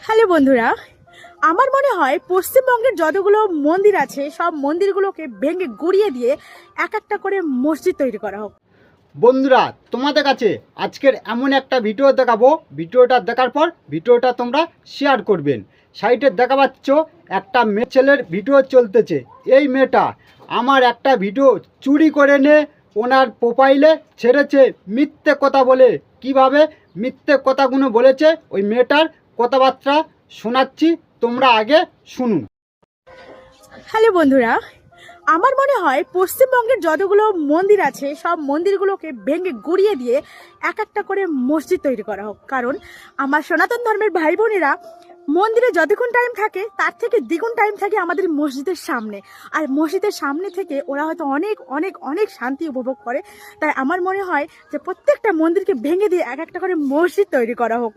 Hello বন্ধুরা, আমার মনে হয় পশ্চিমবঙ্গের যতগুলো মন্দির আছে সব মন্দিরগুলোকে ভেঙে গুড়িয়ে দিয়ে এক একটা করে মসজিদ তৈরি করা হোক। বন্ধুরা, তোমাদের কাছে আজকের এমন একটা ভিডিও দেখাবো। ভিডিওটা দেখার পর ভিডিওটা তোমরা শেয়ার করবেন। সাইটে দেখা পাচ্ছ একটা মেয়ে ছেলের ভিডিও চলতেছে। এই মেয়েটা আমার একটা ভিডিও চুরি করে নিয়ে ওনার প্রোফাইলে ছেড়েছে মিথ্যে কথা বলে। কিভাবে মিথ্যে কথাগুলো বলেছে ওই মেয়েটার কথাবার্তা শোনাচ্ছি, তোমরা আগে শুনুন। হ্যালো বন্ধুরা, আমার মনে হয় পশ্চিমবঙ্গের যতগুলো মন্দির আছে সব মন্দিরগুলোকে ভেঙে গুড়িয়ে দিয়ে এক একটা করে মসজিদ তৈরি করা হোক। কারণ আমার সনাতন ধর্মের ভাই বোনেরা মন্দিরে যতক্ষণ টাইম থাকে তার থেকে দ্বিগুণ টাইম থাকে আমাদের মসজিদের সামনে। আর মসজিদের সামনে থেকে ওরা হয়তো অনেক অনেক অনেক শান্তি উপভোগ করে। তাই আমার মনে হয় যে প্রত্যেকটা মন্দিরকে ভেঙে দিয়ে এক একটা করে মসজিদ তৈরি করা হোক।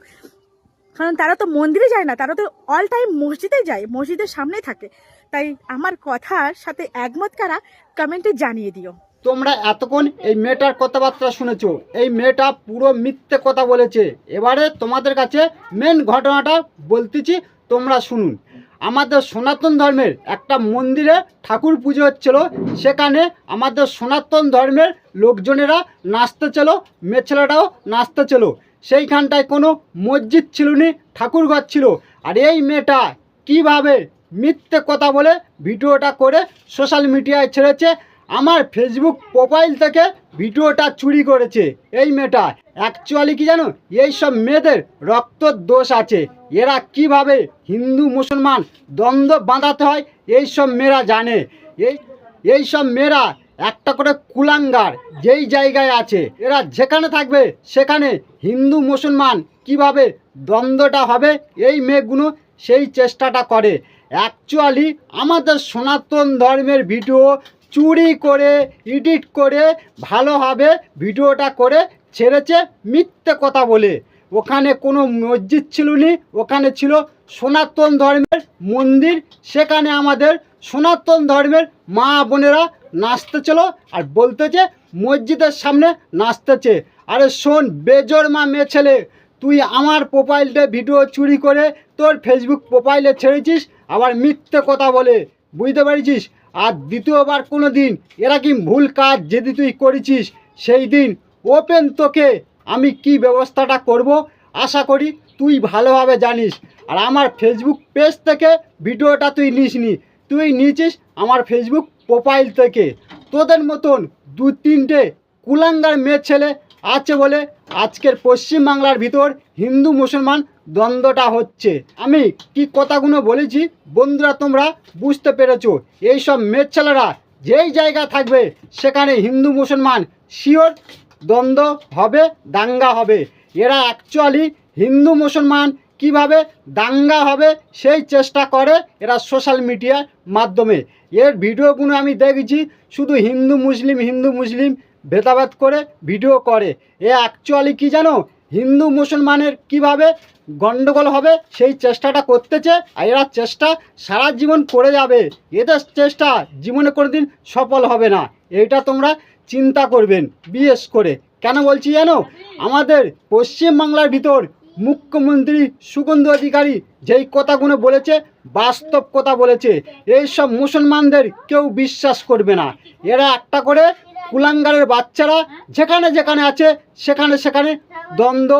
কারণ তারা তো মন্দিরে যায় না, তারা তো অল টাইম মসজিদে যায়, মসজিদের সামনে থাকে। তাই আমার কথার সাথে একমত কারা কমেন্টে জানিয়ে দিও। তোমরা এতক্ষণ এই মেয়েটার কথাবার্তা শুনেছো। এই মেয়েটা পুরো মিথ্যে কথা বলেছে। এবারে তোমাদের কাছে মেন ঘটনাটা বলতেছি, তোমরা শুনুন। আমাদের সনাতন ধর্মের একটা মন্দিরে ঠাকুর পুজো হচ্ছিল। সেখানে আমাদের সনাতন ধর্মের লোকজনেরা নাচতেছিল, মেয়ে ছেলেটাও নাচতেছিল। সেইখানটায় কোনো মসজিদ ছিল নি, ঠাকুর ঘর ছিল। আর এই মেয়েটা কিভাবে মিথ্যে কথা বলে ভিডিওটা করে সোশ্যাল মিডিয়ায় ছেড়েছে। আমার ফেসবুক প্রোফাইল থেকে ভিডিওটা চুরি করেছে এই মেয়েটা। অ্যাকচুয়ালি কি জানো, এই সব মেয়েদের রক্তর দোষ আছে। এরা কিভাবে হিন্দু মুসলমান দ্বন্দ্ব বাঁধাতে হয় এই সব মেয়েরা জানে। এই সব মেয়েরা একটা করে কুলাঙ্গার যেই জায়গায় আছে, এরা যেখানে থাকবে সেখানে হিন্দু মুসলমান কিভাবে দ্বন্দ্বটা হবে এই মেয়েগুলো সেই চেষ্টাটা করে। অ্যাকচুয়ালি আমাদের সনাতন ধর্মের ভিডিও চুরি করে এডিট করে ভালোভাবে ভিডিওটা করে ছেড়েছে মিথ্যে কথা বলে। ওখানে কোনো মসজিদ ছিল নি, ওখানে ছিল সনাতন ধর্মের মন্দির। সেখানে আমাদের সনাতন ধর্মের মা বোনেরা নাচতেছিল আর বলতেছে মসজিদের সামনে নাচতেছে। আরে শোন বেজন্মা মেয়ে ছেলে, তুই আমার প্রোফাইলটা ভিডিও চুরি করে তোর ফেসবুক প্রোফাইলে ছেড়েছিস, আবার মিথ্যে কথা বলে, বুঝতে পারছিস? আর দ্বিতীয়বার কোনো দিন এরকম ভুল কাজ যদি তুই করেছিস, সেই দিন ওপেন তোকে আমি কি ব্যবস্থাটা করব আশা করি তুই ভালোভাবে জানিস। আর আমার ফেসবুক পেজ থেকে ভিডিওটা তুই নিসনি, তুই নিয়েছিস আমার ফেসবুক প্রোফাইল থেকে। তোদের মতন দু তিনটে কুলাঙ্গার মেয়ে ছেলে আছে বলে আজকের পশ্চিমবাংলার ভিতর হিন্দু মুসলমান দ্বন্দ্বটা হচ্ছে। আমি কি কথাগুলো বলেছি বন্ধুরা তোমরা বুঝতে পেরেছো। এইসব মেয়ে ছেলেরা যেই জায়গা থাকবে সেখানে হিন্দু মুসলমান শিওর দ্বন্দ্ব হবে, দাঙ্গা হবে। এরা অ্যাকচুয়ালি হিন্দু মুসলমান কিভাবে দাঙ্গা হবে সেই চেষ্টা করে এরা সোশ্যাল মিডিয়ার মাধ্যমে। এর ভিডিওগুলো আমি দেখেছি, শুধু হিন্দু মুসলিম ভেদাভেদ করে ভিডিও করে। এ অ্যাকচুয়ালি কি জানো, হিন্দু মুসলমানের কিভাবে গণ্ডগোল হবে সেই চেষ্টাটা করতেছে। আর এরা চেষ্টা সারা জীবন করে যাবে, এদের চেষ্টা জীবনে কোনো দিন সফল হবে না। এইটা তোমরা চিন্তা করবেন বিশেষ করে। কেন বলছি জানো, আমাদের পশ্চিমবাংলার ভিতর মুখ্যমন্ত্রী সুগন্ধ অধিকারী যেই কথাগুলো বলেছে বাস্তব কথা বলেছে। এই সব মুসলমানদের কেউ বিশ্বাস করবে না। এরা একটা করে কুলাঙ্গারের বাচ্চারা যেখানে যেখানে আছে সেখানে সেখানে দ্বন্দ্ব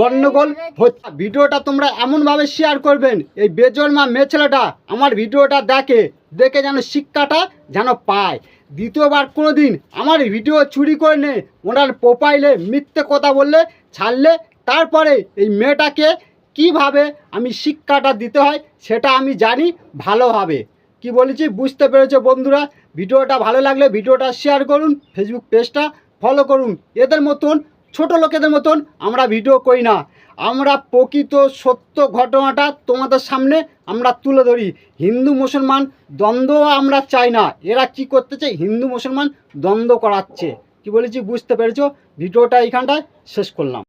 গণ্ডগোল হচ্ছে। ভিডিওটা তোমরা এমনভাবে শেয়ার করবেন এই বেজন্মা মেয়ে ছেলেটা আমার ভিডিওটা দেখে যেন শিক্ষাটা যেন পায়। দ্বিতীয়বার কোনো দিন আমার ভিডিও চুরি করে নে ওনার প্রোফাইলে মিথ্যে কথা বললে ছাড়লে তারপরে এই মেয়েটাকে কিভাবে আমি শিক্ষাটা দিতে হয় সেটা আমি জানি ভালোভাবে। কি বলেছি বুঝতে পেরেছো বন্ধুরা? ভিডিওটা ভালো লাগলে ভিডিওটা শেয়ার করুন, ফেসবুক পেজটা ফলো করুন। এদের মতন ছোট লোকেদের মতন আমরা ভিডিও করি না, আমরা প্রকৃত সত্য ঘটনাটা তোমাদের সামনে আমরা তুলে ধরি। হিন্দু মুসলমান দ্বন্দ্ব আমরা চাই না। এরা কি করতেছে, হিন্দু মুসলমান দ্বন্দ্ব করাচ্ছে। কি বলেছি বুঝতে পেরেছো? ভিডিওটা এইখানটায় শেষ করলাম।